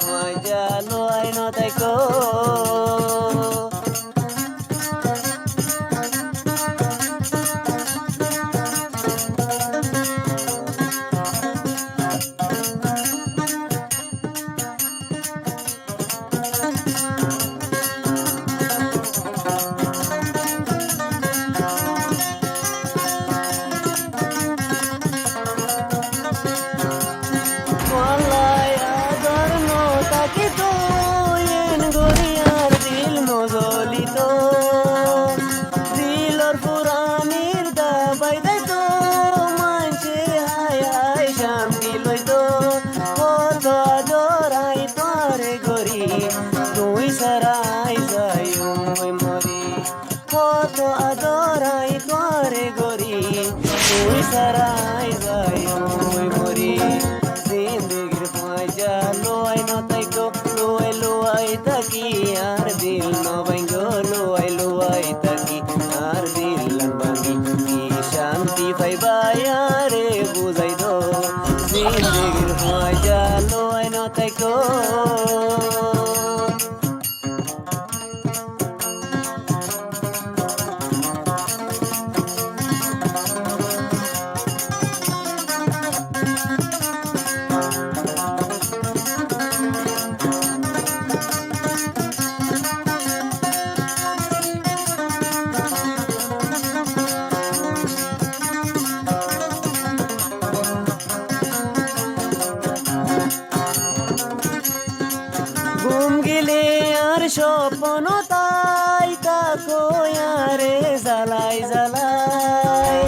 মজালো আইন তাইকো তুই সারাই যাই মরি কত আদরাই করে গরি তুই সারাই যাই মরি জিন্দগির মজা লোয়াই নতাইকো লোয়াই লোয়াই তাকি আর দিল নবাইগো লোয়াই লোয়াই তাকি আর দিল ভাঙি কি শান্তি পাইবাই আরে বুঝাই দো জিন্দগির মজা লোয়াই নতাইকো স্বপ্ন তাই তাকো আরে জ্বালাই জ্বালাই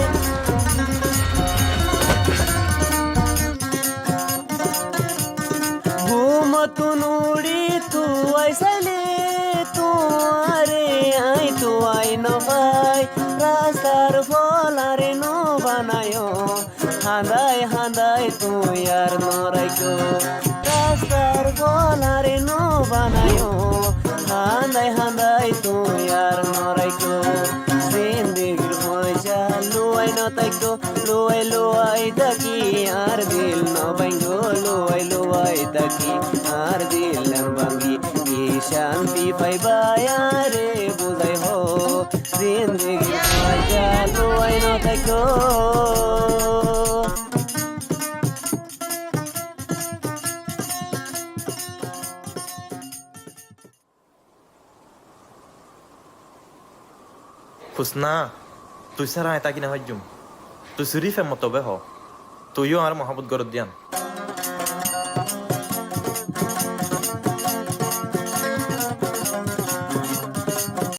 ঘুমত নুড়ি তুয়াই চাইলে তুয়ারে আই তুয়াই নবাই রাস্তার ফলারে ন বানায় হাঁদাই হাঁদাই তুই আর নরাইকো রাস্তার ফলারে ন বানায় হাঁদাই হাঁদাই তুই আর নরাইকো জিন্দগির মজা লোয়াই নতাইকো লোয়াই লোয়াই তাকি আর দিল নবাইগো লোয়াই লোয়াই তাকি আর দিল ভাঙি কি শান্তি পাইবাই আরে বুঝাই হো জিন্দগির মজা লোয়াই নতাইকো Husna, তুই সারা আয় তাকি না হজ্জুম তুই শরীফের মতো বেহ তুইও আর মোহাম্মদ গরুদ্দিয়ান